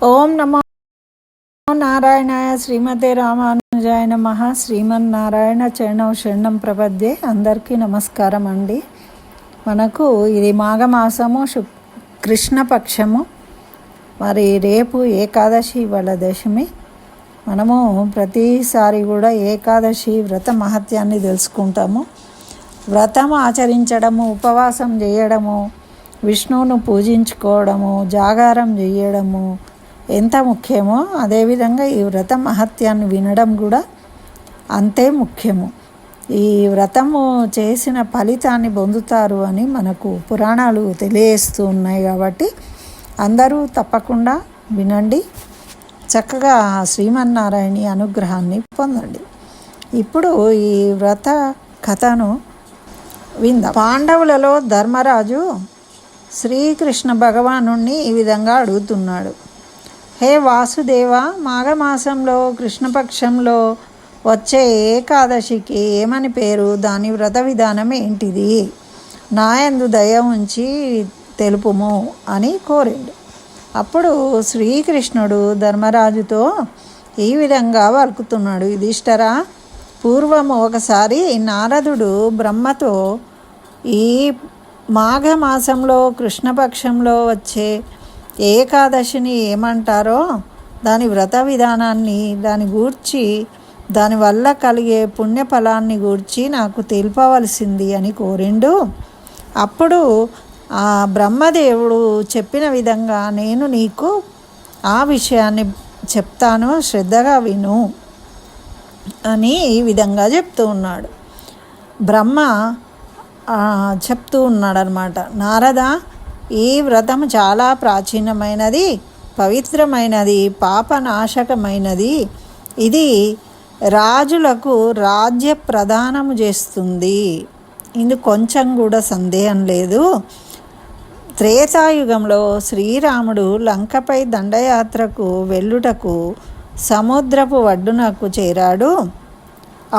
ఓం నమో నారాయణాయ శ్రీమతే రామానుజాయ నమః. శ్రీమన్నారాయణ చరణం శరణం ప్రపద్యే. అందరికీ నమస్కారం అండి. మనకు ఇది మాఘమాసము కృష్ణపక్షము. మరి రేపు ఏకాదశి వాళ్ళ దశమి. మనము ప్రతిసారి కూడా ఏకాదశి వ్రత మహత్యాన్ని తెలుసుకుంటాము. వ్రతం ఆచరించడము, ఉపవాసం చేయడము, విష్ణువును పూజించుకోవడము, జాగారం చేయడము ఎంత ముఖ్యమో అదేవిధంగా ఈ వ్రత మహత్యాన్ని వినడం కూడా అంతే ముఖ్యము. ఈ వ్రతము చేసిన ఫలితాన్ని పొందుతారు అని మనకు పురాణాలు తెలియజేస్తూ ఉన్నాయి. కాబట్టి అందరూ తప్పకుండా వినండి, చక్కగా శ్రీమన్నారాయణి అనుగ్రహాన్ని పొందండి. ఇప్పుడు ఈ వ్రత కథను విందాం. పాండవులలో ధర్మరాజు శ్రీకృష్ణ భగవానుణ్ణి ఈ విధంగా అడుగుతున్నాడు. హే వాసుదేవ, మాఘమాసంలో కృష్ణపక్షంలో వచ్చే ఏకాదశికి ఏమని పేరు? దాని వ్రత విధానం ఏంటిది? నాయందు దయ ఉంచి తెలుపుము అని కోరిండు. అప్పుడు శ్రీకృష్ణుడు ధర్మరాజుతో ఈ విధంగా పలుకుతున్నాడు. యుధిష్ఠిరా, పూర్వము ఒకసారి నారదుడు బ్రహ్మతో ఈ మాఘమాసంలో కృష్ణపక్షంలో వచ్చే ఏకాదశిని ఏమంటారో దాని వ్రత విధానాన్ని, దాని గూర్చి, దానివల్ల కలిగే పుణ్యఫలాన్ని గూర్చి నాకు తెలుపవలసింది అని కోరిండు. అప్పుడు ఆ బ్రహ్మదేవుడు చెప్పిన విధంగా నేను నీకు ఆ విషయాన్ని చెప్తాను, శ్రద్ధగా విను అని ఈ విధంగా చెప్తూ ఉన్నాడు. బ్రహ్మ చెప్తూ ఉన్నాడు అన్నమాట. నారద, ఈ వ్రతం చాలా ప్రాచీనమైనది, పవిత్రమైనది, పాపనాశకమైనది. ఇది రాజులకు రాజ్య ప్రదానము చేస్తుంది. ఇందుకు కొంచెం కూడా సందేహం లేదు. త్రేతాయుగంలో శ్రీరాముడు లంకపై దండయాత్రకు వెళ్ళుటకు సముద్రపు ఒడ్డునకు చేరాడు.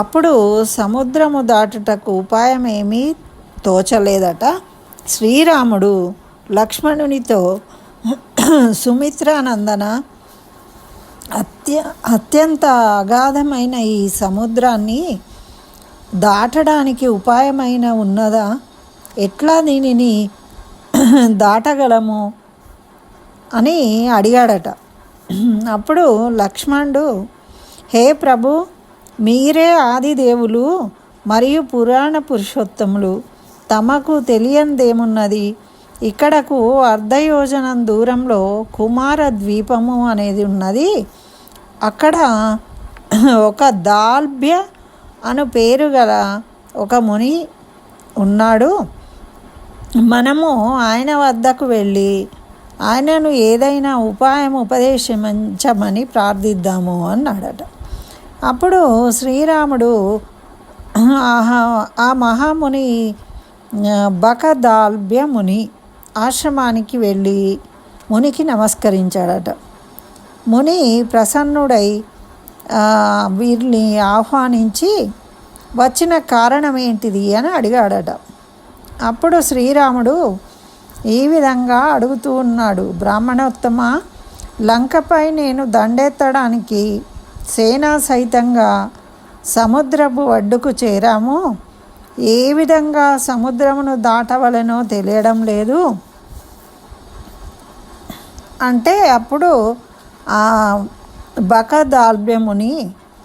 అప్పుడు సముద్రము దాటుటకు ఉపాయమేమీ తోచలేదట. శ్రీరాముడు లక్ష్మణునితో సుమిత్రానందన, అత్యంత అగాధమైన ఈ సముద్రాన్ని దాటడానికి ఉపాయమైన ఉన్నదా? ఎట్లా దీనిని దాటగలము అని అడిగాడట. అప్పుడు లక్ష్మణుడు, హే ప్రభు, మీరే ఆదిదేవులు మరియు పురాణ పురుషోత్తములు, తమకు తెలియనిదేమున్నది? ఇక్కడకు అర్ధయోజనం దూరంలో కుమార ద్వీపము అనేది ఉన్నది. అక్కడ ఒక దాల్భ్య అను పేరు గల ఒక ముని ఉన్నాడు. మనము ఆయన వద్దకు వెళ్ళి ఆయనను ఏదైనా ఉపాయం ఉపదేశించమని ప్రార్థిద్దాము అన్నాడట. అప్పుడు శ్రీరాముడు ఆ మహాముని బకదాల్భ్య ముని ఆశ్రమానికి వెళ్ళి మునికి నమస్కరించాడట. ముని ప్రసన్నుడై వీరిని ఆహ్వానించి వచ్చిన కారణం ఏంటిది అని అడిగాడట. అప్పుడు శ్రీరాముడు ఈ విధంగా అడుగుతూ ఉన్నాడు. బ్రాహ్మణోత్తమ, లంకపై నేను దండెత్తడానికి సేనా సహితంగా సముద్రపు ఒడ్డుకు చేరాము. ఏ విధంగా సముద్రమును దాటవలనో తెలియడం లేదు అంటే అప్పుడు ఆ బకదాల్భ్యముని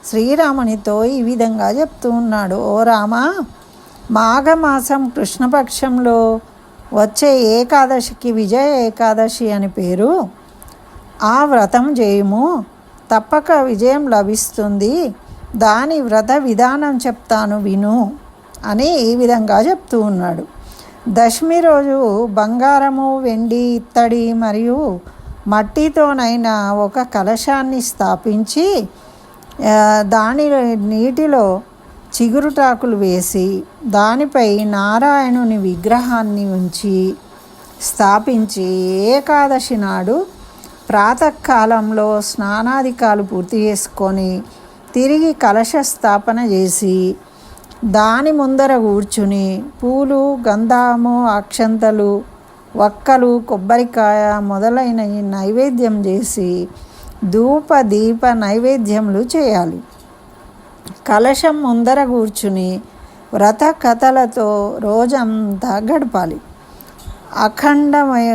శ్రీరామునితో ఈ విధంగా చెప్తూ ఉన్నాడు. ఓ రామ, మాఘమాసం కృష్ణపక్షంలో వచ్చే ఏకాదశికి విజయ ఏకాదశి అని పేరు. ఆ వ్రతం చేయుము, తప్పక విజయం లభిస్తుంది. దాని వ్రత విధానం చెప్తాను, విను అని ఈ విధంగా చెప్తూ ఉన్నాడు. దశమి రోజు బంగారము, వెండి, ఇత్తడి మరియు మట్టితోనైనా ఒక కలశాన్ని స్థాపించి దాని నీటిలో చిగురుటాకులు వేసి దానిపై నారాయణుని విగ్రహాన్ని ఉంచి స్థాపించి ఏకాదశి నాడు ప్రాతకాలంలో స్నానాధికాలు పూర్తి చేసుకొని తిరిగి కలశ స్థాపన చేసి దాని ముందర కూర్చుని పూలు, గంధము, అక్షంతలు వక్కలు, కొబ్బరికాయ మొదలైనవి నైవేద్యం చేసి ధూప దీప నైవేద్యములు చేయాలి. కలశం ముందర కూర్చుని వ్రత కథలతో రోజంతా గడపాలి. అఖండమయ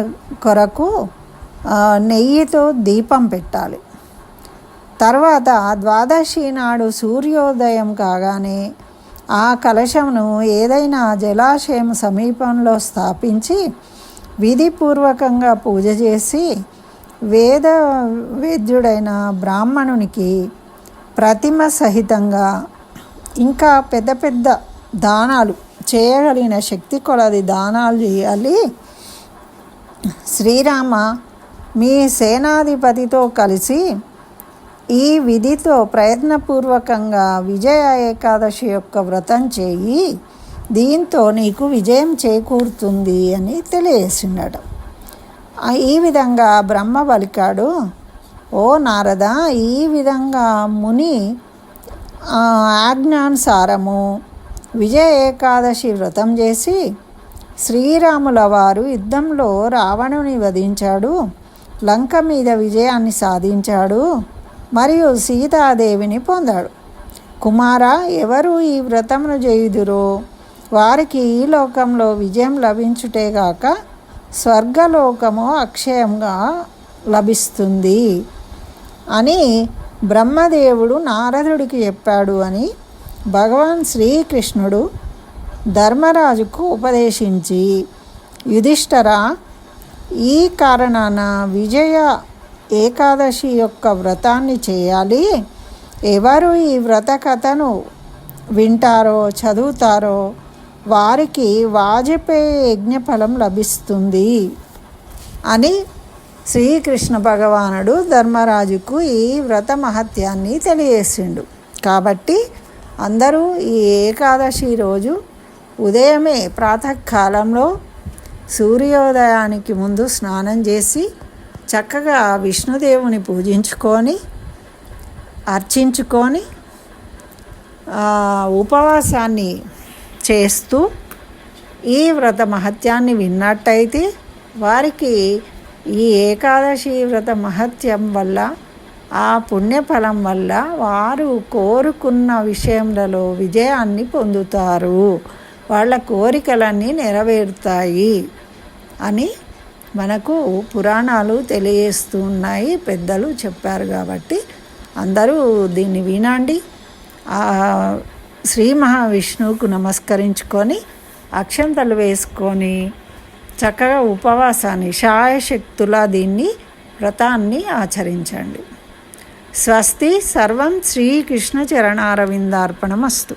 కొరకు నెయ్యితో దీపం పెట్టాలి. తర్వాత ద్వాదశి నాడు సూర్యోదయం కాగానే ఆ కలశమును ఏదైనా జలాశయం సమీపంలో స్థాపించి విధిపూర్వకంగా పూజ చేసి వేద్యుడైన బ్రాహ్మణునికి ప్రతిమ సహితంగా ఇంకా పెద్ద పెద్ద దానాలు చేయగలిగిన శక్తి కొలది దానాలు చేయాలి. శ్రీరామ, మీ సేనాధిపతితో కలిసి ఈ విధితో ప్రయత్నపూర్వకంగా విజయ ఏకాదశి యొక్క వ్రతం చేయి, దీంతో నీకు విజయం చేకూరుతుంది అని తెలియజేసినాడు. ఈ విధంగా బ్రహ్మ పలికాడు, ఓ నారద, ఈ విధంగా ముని ఆజ్ఞానుసారము విజయ ఏకాదశి వ్రతం చేసి శ్రీరాముల వారు యుద్ధంలో రావణుని వధించాడు, లంక మీద విజయాన్ని సాధించాడు, మరియు సీతాదేవిని పొందాడు. కుమార, ఎవరు ఈ వ్రతమును చేయుదురో వారికి ఈ లోకంలో విజయం లభించుటేగాక స్వర్గలోకము అక్షయంగా లభిస్తుంది అని బ్రహ్మదేవుడు నారదుడికి చెప్పాడు అని భగవాన్ శ్రీకృష్ణుడు ధర్మరాజుకు ఉపదేశించి, యుధిష్ఠిరా, ఈ కారణాన విజయ ఏకాదశి యొక్క వ్రతాన్ని చేయాలి. ఎవరు ఈ వ్రత కథను వింటారో చదువుతారో వారికి వాజపేయ యజ్ఞఫలం లభిస్తుంది అని శ్రీకృష్ణ భగవానుడు ధర్మరాజుకు ఈ వ్రత మహత్యాన్ని తెలియజేసిండు. కాబట్టి అందరూ ఈ ఏకాదశి రోజు ఉదయమే ప్రాతకాలంలో సూర్యోదయానికి ముందు స్నానం చేసి చక్కగా విష్ణుదేవుని పూజించుకొని అర్చించుకొని ఉపవాసాన్ని చేస్తూ ఈ వ్రత మహత్యాన్ని విన్నట్టయితే వారికి ఈ ఏకాదశి వ్రత మహత్యం వల్ల, ఆ పుణ్యఫలం వల్ల వారు కోరుకున్న విషయములలో విజయాన్ని పొందుతారు, వాళ్ళ కోరికలన్నీ నెరవేరుతాయి అని మనకు పురాణాలు తెలియజేస్తూ ఉన్నాయి, పెద్దలు చెప్పారు. కాబట్టి అందరూ దీన్ని వినండి. శ్రీ మహావిష్ణువుకు నమస్కరించుకొని అక్షంతలు వేసుకొని చక్కగా ఉపవాసాన్ని శాయశక్తులా దీన్ని వ్రతాన్ని ఆచరించండి. స్వస్తి. సర్వం శ్రీకృష్ణ చరణారవిందార్పణమస్తు.